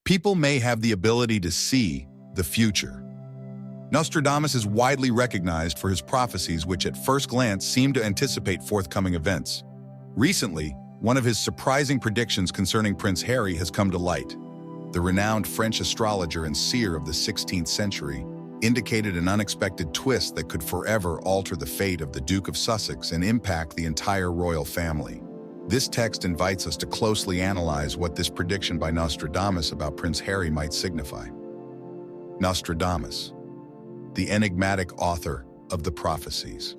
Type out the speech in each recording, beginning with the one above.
People may have the ability to see the future. Nostradamus is widely recognized for his prophecies, which at first glance seem to anticipate forthcoming events. Recently, one of his surprising predictions concerning Prince Harry has come to light. The renowned French astrologer and seer of the 16th century indicated an unexpected twist that could forever alter the fate of the Duke of Sussex and impact the entire royal family. This text invites us to closely analyze what this prediction by Nostradamus about Prince Harry might signify. Nostradamus, the enigmatic author of the prophecies.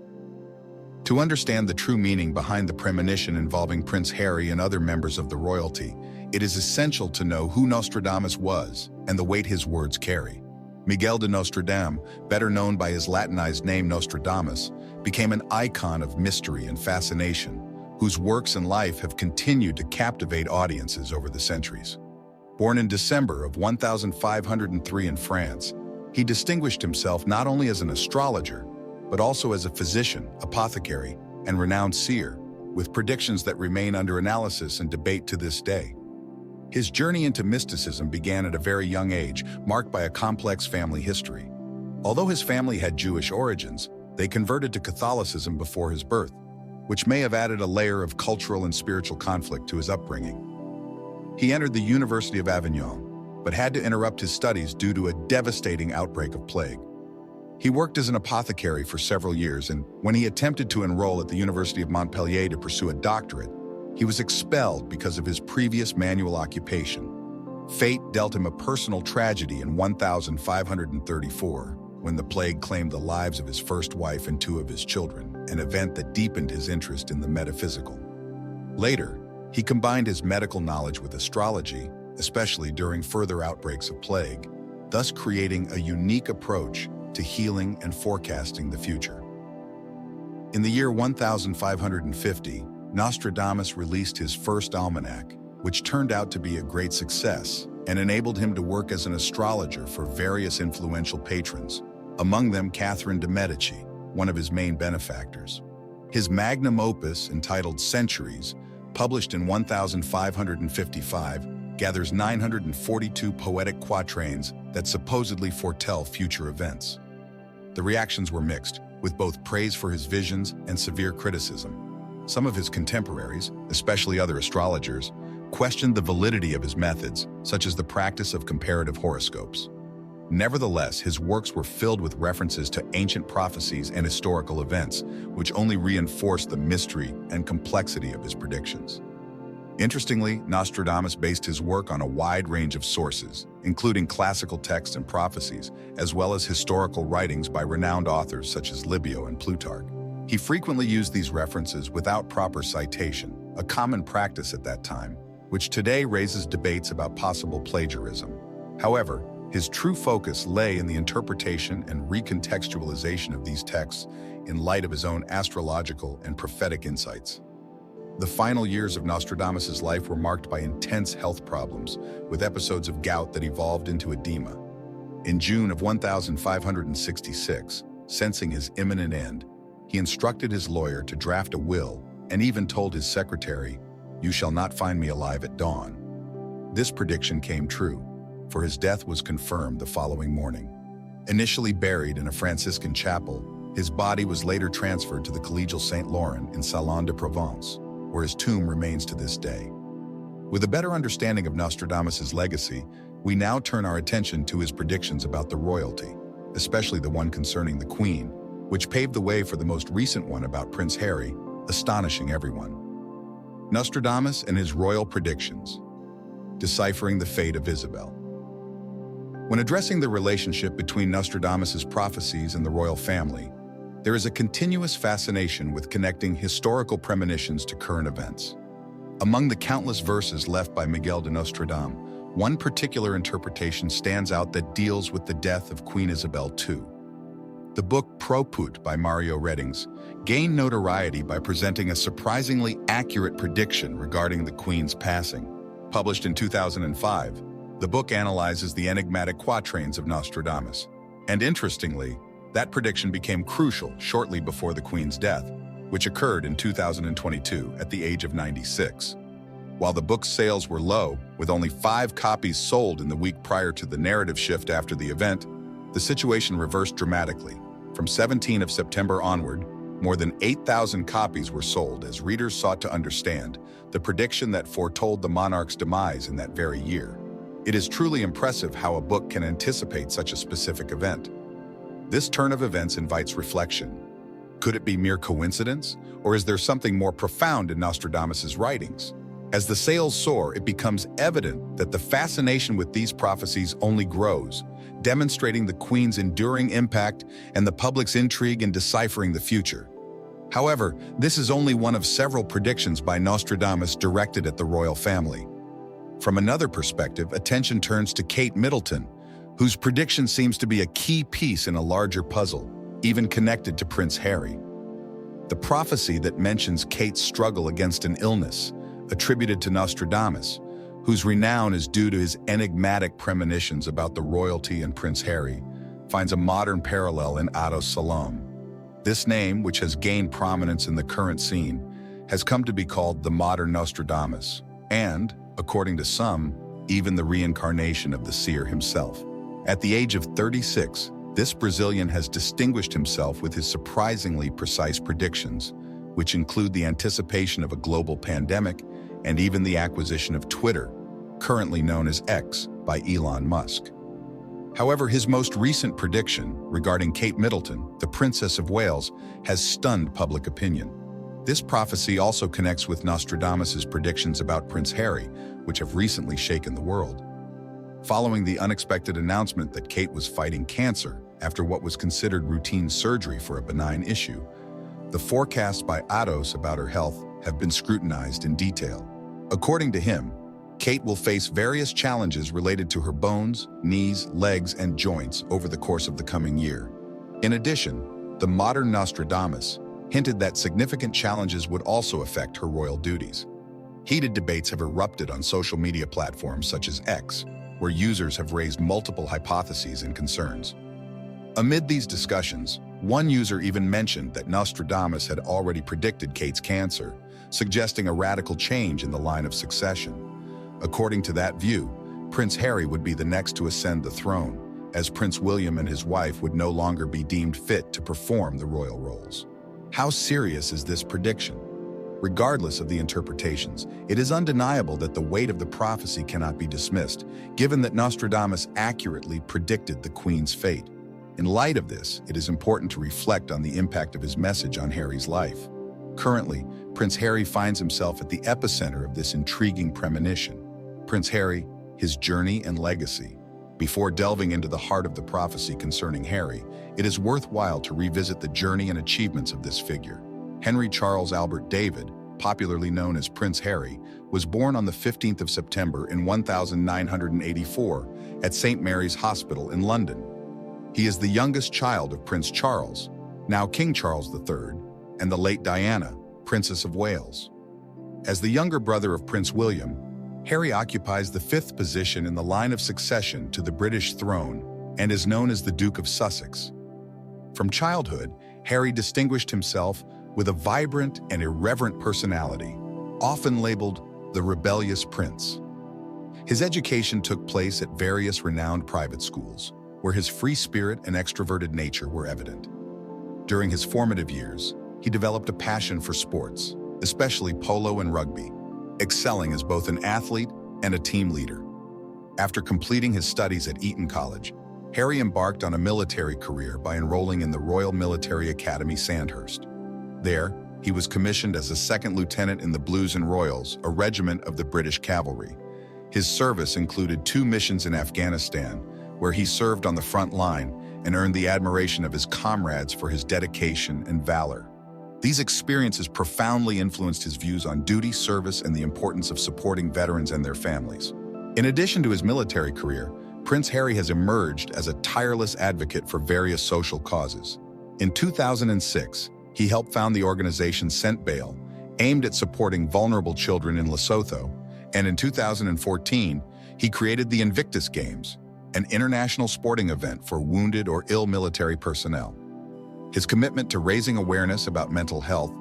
To understand the true meaning behind the premonition involving Prince Harry and other members of the royalty, it is essential to know who Nostradamus was and the weight his words carry. Miguel de Nostradamus, better known by his Latinized name Nostradamus, became an icon of mystery and fascination, whose works and life have continued to captivate audiences over the centuries. Born in December of 1503 in France, he distinguished himself not only as an astrologer, but also as a physician, apothecary, and renowned seer, with predictions that remain under analysis and debate to this day. His journey into mysticism began at a very young age, marked by a complex family history. Although his family had Jewish origins, they converted to Catholicism before his birth, which may have added a layer of cultural and spiritual conflict to his upbringing. He entered the University of Avignon, but had to interrupt his studies due to a devastating outbreak of plague. He worked as an apothecary for several years, and when he attempted to enroll at the University of Montpellier to pursue a doctorate, he was expelled because of his previous manual occupation. Fate dealt him a personal tragedy in 1534, when the plague claimed the lives of his first wife and two of his children, an event that deepened his interest in the metaphysical. Later, he combined his medical knowledge with astrology, especially during further outbreaks of plague, thus creating a unique approach to healing and forecasting the future. In the year 1550, Nostradamus released his first almanac, which turned out to be a great success and enabled him to work as an astrologer for various influential patrons, among them Catherine de' Medici, one of his main benefactors. His magnum opus, entitled Centuries, published in 1555, gathers 942 poetic quatrains that supposedly foretell future events. The reactions were mixed, with both praise for his visions and severe criticism. Some of his contemporaries, especially other astrologers, questioned the validity of his methods, such as the practice of comparative horoscopes. Nevertheless, his works were filled with references to ancient prophecies and historical events, which only reinforced the mystery and complexity of his predictions. Interestingly, Nostradamus based his work on a wide range of sources, including classical texts and prophecies, as well as historical writings by renowned authors such as Livio and Plutarch. He frequently used these references without proper citation, a common practice at that time, which today raises debates about possible plagiarism. However, his true focus lay in the interpretation and recontextualization of these texts in light of his own astrological and prophetic insights. The final years of Nostradamus's life were marked by intense health problems, with episodes of gout that evolved into edema. In June of 1566, sensing his imminent end, he instructed his lawyer to draft a will and even told his secretary, "You shall not find me alive at dawn." This prediction came true, for his death was confirmed the following morning. Initially buried in a Franciscan chapel, his body was later transferred to the Collegial St. Laurent in Salon de Provence, where his tomb remains to this day. With a better understanding of Nostradamus's legacy, we now turn our attention to his predictions about the royalty, especially the one concerning the Queen, which paved the way for the most recent one about Prince Harry, astonishing everyone. Nostradamus and his royal predictions. Deciphering the fate of Isabel. When addressing the relationship between Nostradamus's prophecies and the royal family, there is a continuous fascination with connecting historical premonitions to current events. Among the countless verses left by Miguel de Nostradamus, one particular interpretation stands out that deals with the death of Queen Isabel II. The book Prophecies by Mario Reddings gained notoriety by presenting a surprisingly accurate prediction regarding the Queen's passing. Published in 2005, the book analyzes the enigmatic quatrains of Nostradamus. And interestingly, that prediction became crucial shortly before the Queen's death, which occurred in 2022 at the age of 96. While the book's sales were low, with only 5 copies sold in the week prior to the narrative shift after the event, the situation reversed dramatically. From 17th of September onward, more than 8,000 copies were sold as readers sought to understand the prediction that foretold the monarch's demise in that very year. It is truly impressive how a book can anticipate such a specific event. This turn of events invites reflection. Could it be mere coincidence, or is there something more profound in Nostradamus' writings? As the sales soar, it becomes evident that the fascination with these prophecies only grows, demonstrating the Queen's enduring impact and the public's intrigue in deciphering the future. However, this is only one of several predictions by Nostradamus directed at the royal family. From another perspective, attention turns to Kate Middleton, whose prediction seems to be a key piece in a larger puzzle, even connected to Prince Harry. The prophecy that mentions Kate's struggle against an illness, attributed to Nostradamus, whose renown is due to his enigmatic premonitions about the royalty and Prince Harry, finds a modern parallel in Ados Salam. This name, which has gained prominence in the current scene, has come to be called the modern Nostradamus, and, according to some, even the reincarnation of the seer himself. At the age of 36, this Brazilian has distinguished himself with his surprisingly precise predictions, which include the anticipation of a global pandemic and even the acquisition of Twitter, currently known as X, by Elon Musk. However, his most recent prediction regarding Kate Middleton, the Princess of Wales, has stunned public opinion. This prophecy also connects with Nostradamus' predictions about Prince Harry, which have recently shaken the world. Following the unexpected announcement that Kate was fighting cancer after what was considered routine surgery for a benign issue, the forecasts by Ados about her health have been scrutinized in detail. According to him, Kate will face various challenges related to her bones, knees, legs, and joints over the course of the coming year. In addition, the modern Nostradamus hinted that significant challenges would also affect her royal duties. Heated debates have erupted on social media platforms such as X, where users have raised multiple hypotheses and concerns. Amid these discussions, one user even mentioned that Nostradamus had already predicted Kate's cancer, suggesting a radical change in the line of succession. According to that view, Prince Harry would be the next to ascend the throne, as Prince William and his wife would no longer be deemed fit to perform the royal roles. How serious is this prediction? Regardless of the interpretations, it is undeniable that the weight of the prophecy cannot be dismissed, given that Nostradamus accurately predicted the Queen's fate. In light of this, it is important to reflect on the impact of his message on Harry's life. Currently, Prince Harry finds himself at the epicenter of this intriguing premonition. Prince Harry, his journey and legacy. Before delving into the heart of the prophecy concerning Harry, it is worthwhile to revisit the journey and achievements of this figure. Henry Charles Albert David, popularly known as Prince Harry, was born on the 15th of September in 1984 at St. Mary's Hospital in London. He is the youngest child of Prince Charles, now King Charles III, and the late Diana, Princess of Wales. As the younger brother of Prince William, Harry occupies the 5th position in the line of succession to the British throne and is known as the Duke of Sussex. From childhood, Harry distinguished himself with a vibrant and irreverent personality, often labeled the rebellious prince. His education took place at various renowned private schools, where his free spirit and extroverted nature were evident. During his formative years, he developed a passion for sports, especially polo and rugby, excelling as both an athlete and a team leader. After completing his studies at Eton College, Harry embarked on a military career by enrolling in the Royal Military Academy Sandhurst. There, he was commissioned as a second lieutenant in the Blues and Royals, a regiment of the British Cavalry. His service included 2 missions in Afghanistan, where he served on the front line and earned the admiration of his comrades for his dedication and valor. These experiences profoundly influenced his views on duty, service, and the importance of supporting veterans and their families. In addition to his military career, Prince Harry has emerged as a tireless advocate for various social causes. In 2006, he helped found the organization Scent Bail, aimed at supporting vulnerable children in Lesotho, and in 2014, he created the Invictus Games, an international sporting event for wounded or ill military personnel. His commitment to raising awareness about mental health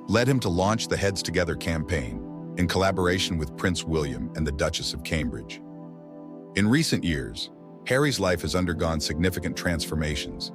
led him to launch the Heads Together campaign, in collaboration with Prince William and the Duchess of Cambridge. In recent years, Harry's life has undergone significant transformations.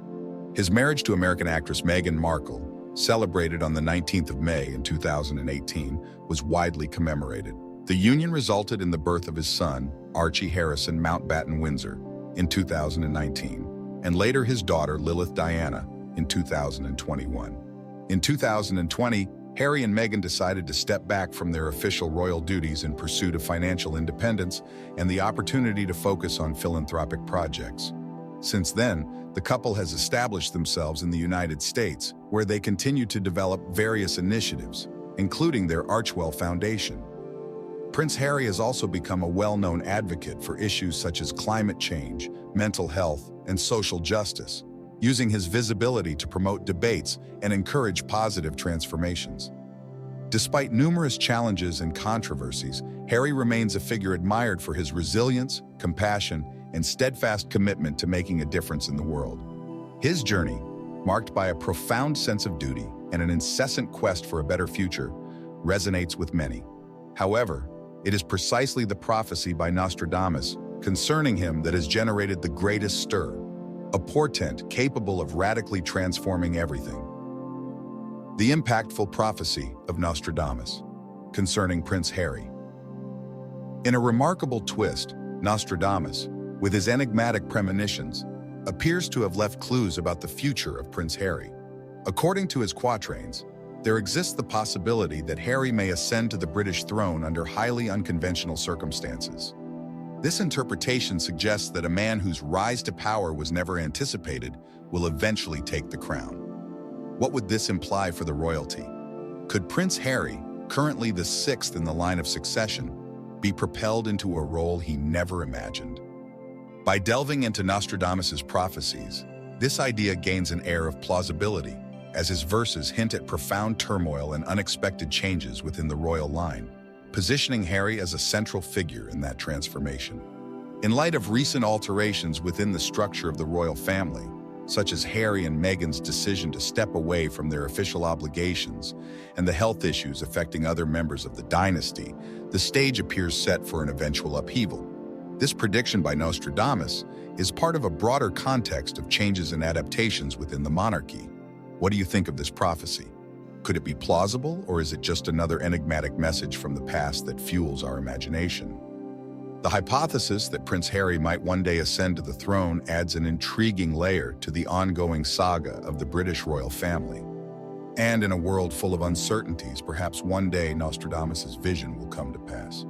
His marriage to American actress Meghan Markle, celebrated on the 19th of May in 2018, was widely commemorated. The union resulted in the birth of his son, Archie Harrison Mountbatten Windsor, in 2019, and later his daughter Lilith Diana in 2021. In 2020, Harry and Meghan decided to step back from their official royal duties in pursuit of financial independence and the opportunity to focus on philanthropic projects. Since then, the couple has established themselves in the United States, where they continue to develop various initiatives, including their Archewell Foundation. Prince Harry has also become a well-known advocate for issues such as climate change, mental health, and social justice, using his visibility to promote debates and encourage positive transformations. Despite numerous challenges and controversies, Harry remains a figure admired for his resilience, compassion, and steadfast commitment to making a difference in the world. His journey, marked by a profound sense of duty and an incessant quest for a better future, resonates with many. However, it is precisely the prophecy by Nostradamus concerning him that has generated the greatest stir, a portent capable of radically transforming everything. The impactful prophecy of Nostradamus concerning Prince Harry. In a remarkable twist, Nostradamus, with his enigmatic premonitions, appears to have left clues about the future of Prince Harry. According to his quatrains, there exists the possibility that Harry may ascend to the British throne under highly unconventional circumstances. This interpretation suggests that a man whose rise to power was never anticipated will eventually take the crown. What would this imply for the royalty? Could Prince Harry, currently the sixth in the line of succession, be propelled into a role he never imagined? By delving into Nostradamus's prophecies, this idea gains an air of plausibility, as his verses hint at profound turmoil and unexpected changes within the royal line, positioning Harry as a central figure in that transformation. In light of recent alterations within the structure of the royal family, such as Harry and Meghan's decision to step away from their official obligations and the health issues affecting other members of the dynasty, the stage appears set for an eventual upheaval. This prediction by Nostradamus is part of a broader context of changes and adaptations within the monarchy. What do you think of this prophecy? Could it be plausible, or is it just another enigmatic message from the past that fuels our imagination? The hypothesis that Prince Harry might one day ascend to the throne adds an intriguing layer to the ongoing saga of the British royal family. And in a world full of uncertainties, perhaps one day Nostradamus's vision will come to pass.